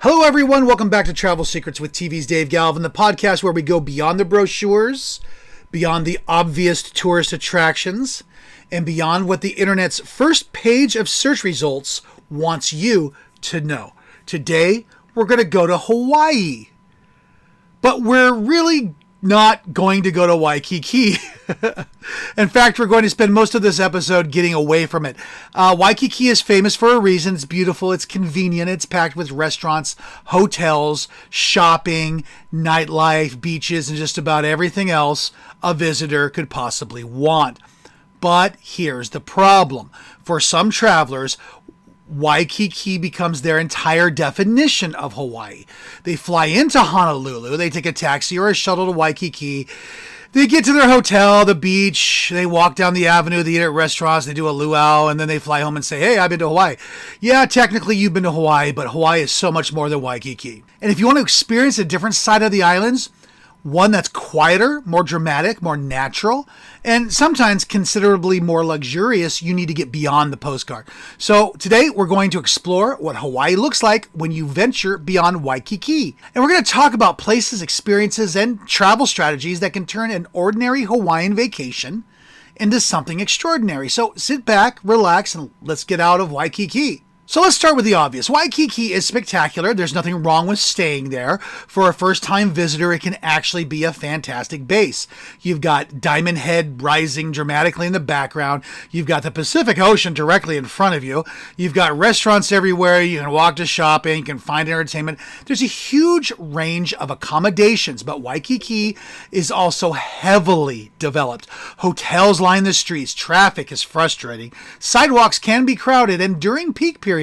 Hello, everyone. Welcome back to Travel Secrets with TV's Dave Galvin, the podcast where we go beyond the brochures, beyond the obvious tourist attractions, and beyond what the internet's first page of search results wants you to know. Today, we're going to go to Hawaii. But we're really not going to go to Waikiki. In fact, we're going to spend most of this episode getting away from it. Waikiki is famous for a reason. It's beautiful, it's convenient, it's packed with restaurants, hotels, shopping, nightlife, beaches, and just about everything else a visitor could possibly want. But here's the problem. For some travelers, Waikiki becomes their entire definition of Hawaii. They fly into Honolulu, they take a taxi or a shuttle to Waikiki, they get to their hotel, the beach, they walk down the avenue, they eat at restaurants, they do a luau, and then they fly home and say, hey, I've been to Hawaii. Yeah, technically you've been to Hawaii, but Hawaii is so much more than Waikiki. And if you want to experience a different side of the islands, one that's quieter, more dramatic, more natural, and sometimes considerably more luxurious, you need to get beyond the postcard. So today we're going to explore what Hawaii looks like when you venture beyond Waikiki. And we're going to talk about places, experiences, and travel strategies that can turn an ordinary Hawaiian vacation into something extraordinary. So sit back, relax, and let's get out of Waikiki. So let's start with the obvious. Waikiki is spectacular. There's nothing wrong with staying there. For a first-time visitor, it can actually be a fantastic base. You've got Diamond Head rising dramatically in the background. You've got the Pacific Ocean directly in front of you. You've got restaurants everywhere. You can walk to shopping. You can find entertainment. There's a huge range of accommodations, but Waikiki is also heavily developed. Hotels line the streets. Traffic is frustrating. Sidewalks can be crowded, and during peak periods,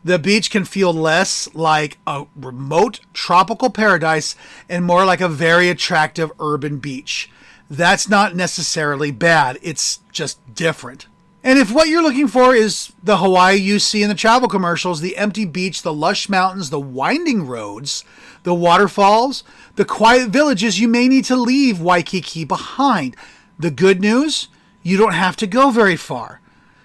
the beach can feel less like a remote tropical paradise and more like a very attractive urban beach. That's not necessarily bad. It's just different. And if what you're looking for is the Hawaii you see in the travel commercials, the empty beach, the lush mountains, the winding roads, the waterfalls, the quiet villages, you may need to leave Waikiki behind. The good news, you don't have to go very far.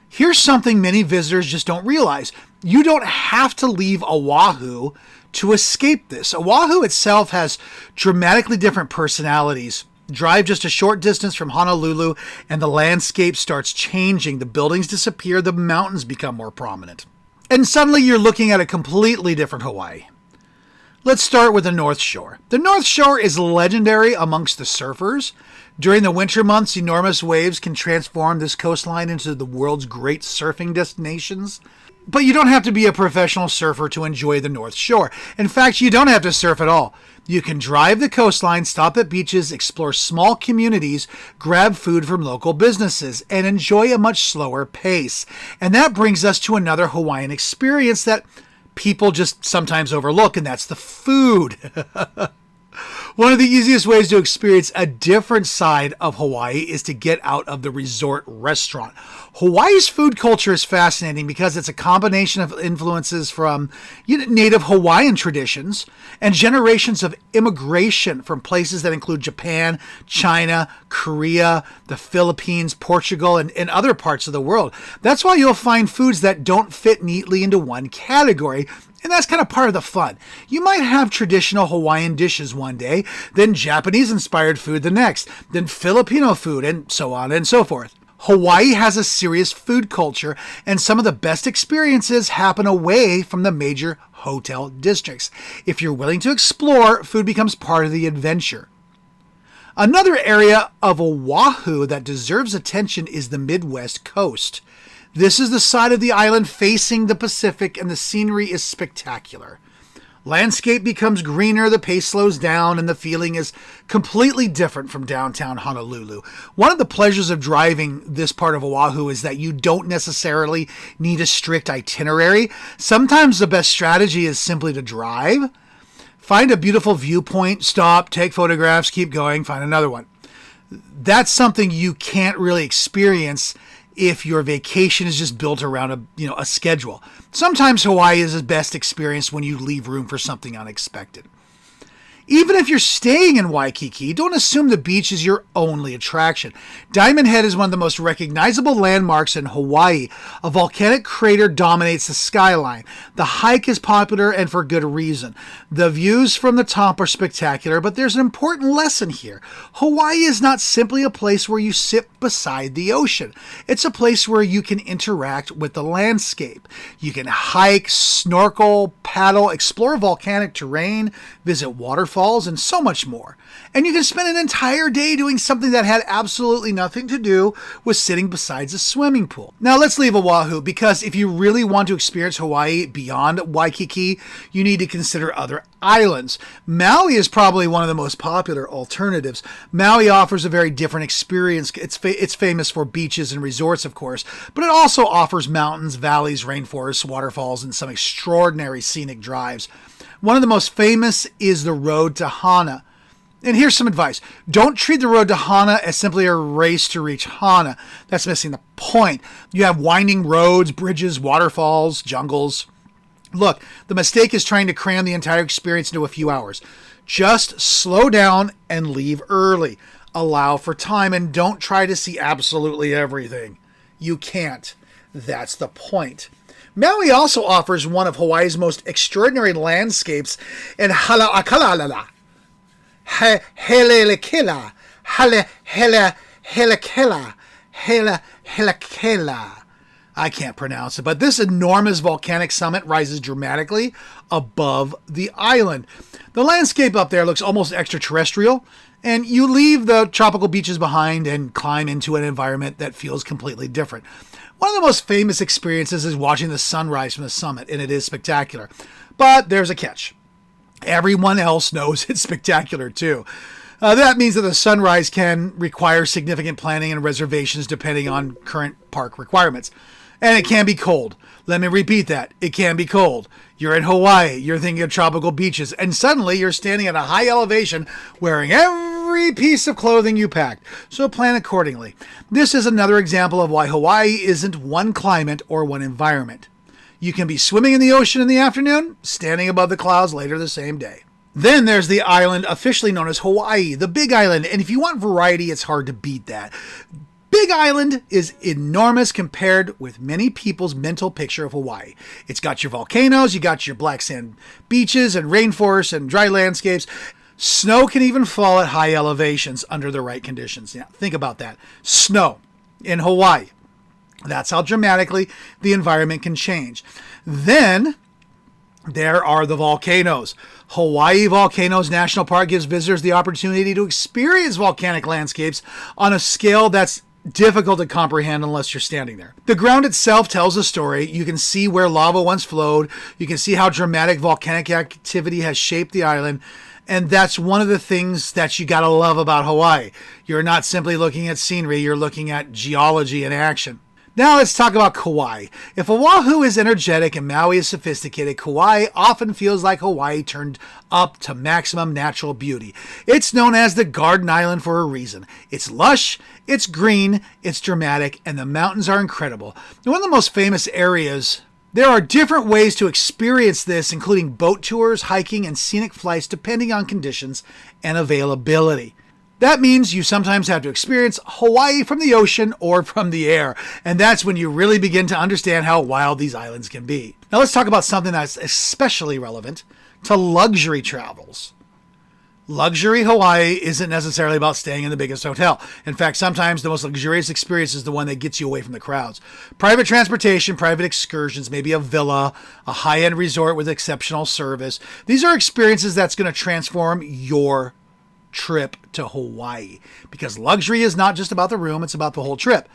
Here's something many visitors just don't realize. You don't have to leave Oahu to escape this. Oahu itself has dramatically different personalities. Drive just a short distance from Honolulu and the landscape starts changing. The buildings disappear, the mountains become more prominent. And suddenly you're looking at a completely different Hawaii. Let's start with the North Shore. The North Shore is legendary amongst the surfers. During the winter months, enormous waves can transform this coastline into the world's great surfing destinations. But you don't have to be a professional surfer to enjoy the North Shore. In fact, you don't have to surf at all. You can drive the coastline, stop at beaches, explore small communities, grab food from local businesses, and enjoy a much slower pace. And that brings us to another Hawaiian experience that people just sometimes overlook, and that's the food. One of the easiest ways to experience a different side of Hawaii is to get out of the resort restaurant. Hawaii's food culture is fascinating because it's a combination of influences from native Hawaiian traditions and generations of immigration from places that include Japan, China, Korea, the Philippines, Portugal, and other parts of the world. That's why you'll find foods that don't fit neatly into one category. And that's kind of part of the fun. You might have traditional Hawaiian dishes one day, then Japanese-inspired food the next, then Filipino food, and so on and so forth. Hawaii has a serious food culture, and some of the best experiences happen away from the major hotel districts. If you're willing to explore, food becomes part of the adventure. Another area of Oahu that deserves attention is the Midwest coast. This is the side of the island facing the Pacific, and the scenery is spectacular. Landscape becomes greener, the pace slows down, and the feeling is completely different from downtown Honolulu. One of the pleasures of driving this part of Oahu is that you don't necessarily need a strict itinerary. Sometimes the best strategy is simply to drive, find a beautiful viewpoint, stop, take photographs, keep going, find another one. That's something you can't really experience if your vacation is just built around a schedule. Sometimes Hawaii is best experienced when you leave room for something unexpected. Even if you're staying in Waikiki, don't assume the beach is your only attraction. Diamond Head is one of the most recognizable landmarks in Hawaii. A volcanic crater dominates the skyline. The hike is popular and for good reason. The views from the top are spectacular, but there's an important lesson here. Hawaii is not simply a place where you sit beside the ocean. It's a place where you can interact with the landscape. You can hike, snorkel, paddle, explore volcanic terrain, visit waterfalls, and so much more. And you can spend an entire day doing something that had absolutely nothing to do with sitting beside a swimming pool. Now let's leave Oahu, because if you really want to experience Hawaii beyond Waikiki, you need to consider other islands. Maui is probably one of the most popular alternatives. Maui offers a very different experience. It's famous for beaches and resorts, of course, but it also offers mountains, valleys, rainforests, waterfalls, and some extraordinary scenic drives. One of the most famous is the Road to Hana. And here's some advice. Don't treat the Road to Hana as simply a race to reach Hana. That's missing the point. You have winding roads, bridges, waterfalls, jungles. Look, the mistake is trying to cram the entire experience into a few hours. Just slow down and leave early. Allow for time and don't try to see absolutely everything. You can't. That's the point. Maui also offers one of Hawaii's most extraordinary landscapes in Hala'akala'ala. Helelekela. Helekela. I can't pronounce it, but this enormous volcanic summit rises dramatically above the island. The landscape up there looks almost extraterrestrial, and you leave the tropical beaches behind and climb into an environment that feels completely different. One of the most famous experiences is watching the sunrise from the summit, and it is spectacular. But there's a catch. Everyone else knows it's spectacular too. That means that the sunrise can require significant planning and reservations depending on current park requirements. And it can be cold. Let me repeat that. It can be cold. You're in Hawaii. You're thinking of tropical beaches. And suddenly you're standing at a high elevation wearing every piece of clothing you packed. So plan accordingly. This is another example of why Hawaii isn't one climate or one environment. You can be swimming in the ocean in the afternoon, standing above the clouds later the same day. Then there's the island officially known as Hawaii, the Big Island. And if you want variety, it's hard to beat that. Big Island is enormous compared with many people's mental picture of Hawaii. It's got your volcanoes, you got your black sand beaches and rainforests and dry landscapes. Snow can even fall at high elevations under the right conditions. Now, think about that. Snow in Hawaii. That's how dramatically the environment can change. Then there are the volcanoes. Hawaii Volcanoes National Park gives visitors the opportunity to experience volcanic landscapes on a scale that's difficult to comprehend unless you're standing there. The ground itself tells a story. You can see where lava once flowed. You can see how dramatic volcanic activity has shaped the island. And that's one of the things that you gotta love about Hawaii. You're not simply looking at scenery, you're looking at geology in action. Now let's talk about Kauai. If Oahu is energetic and Maui is sophisticated, Kauai often feels like Hawaii turned up to maximum natural beauty. It's known as the Garden Island for a reason. It's lush, it's green, it's dramatic, and the mountains are incredible. One of the most famous areas. There are different ways to experience this, including boat tours, hiking, and scenic flights depending on conditions and availability. That means you sometimes have to experience Hawaii from the ocean or from the air. And that's when you really begin to understand how wild these islands can be. Now let's talk about something that's especially relevant to luxury travels. Luxury Hawaii isn't necessarily about staying in the biggest hotel. In fact, sometimes the most luxurious experience is the one that gets you away from the crowds. Private transportation, private excursions, maybe a villa, a high-end resort with exceptional service. These are experiences that's going to transform your trip to Hawaii, because luxury is not just about the room, it's about the whole trip.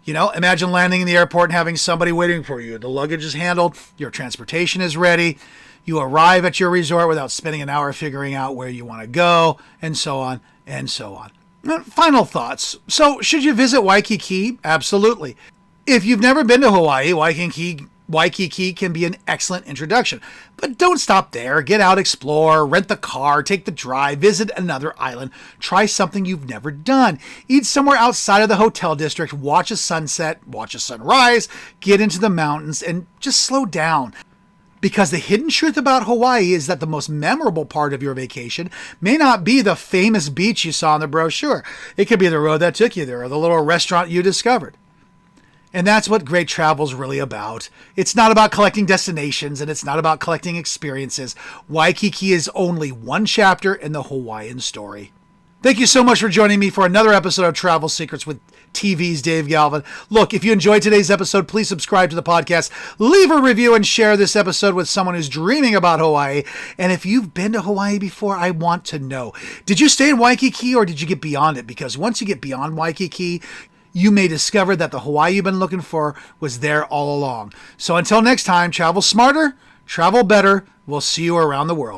You know, imagine landing in the airport and having somebody waiting for you. The luggage is handled, your transportation is ready, you arrive at your resort without spending an hour figuring out where you want to go, and so on and so on. Final thoughts. So, should you visit Waikiki? Absolutely. If you've never been to Hawaii, Waikiki can be an excellent introduction. But don't stop there. Get out, explore, rent the car, take the drive, visit another island, try something you've never done. Eat somewhere outside of the hotel district, watch a sunset, watch a sunrise, get into the mountains, and just slow down. Because the hidden truth about Hawaii is that the most memorable part of your vacation may not be the famous beach you saw in the brochure. It could be the road that took you there or the little restaurant you discovered. And that's what great travel is really about. It's not about collecting destinations, and it's not about collecting experiences. Waikiki is only one chapter in the Hawaiian story. Thank you so much for joining me for another episode of Travel Secrets with TV's Dave Galvin. Look, if you enjoyed today's episode, please subscribe to the podcast, leave a review, and share this episode with someone who's dreaming about Hawaii. And if you've been to Hawaii before, I want to know. Did you stay in Waikiki or did you get beyond it? Because once you get beyond Waikiki, you may discover that the Hawaii you've been looking for was there all along. So until next time, travel smarter, travel better. We'll see you around the world.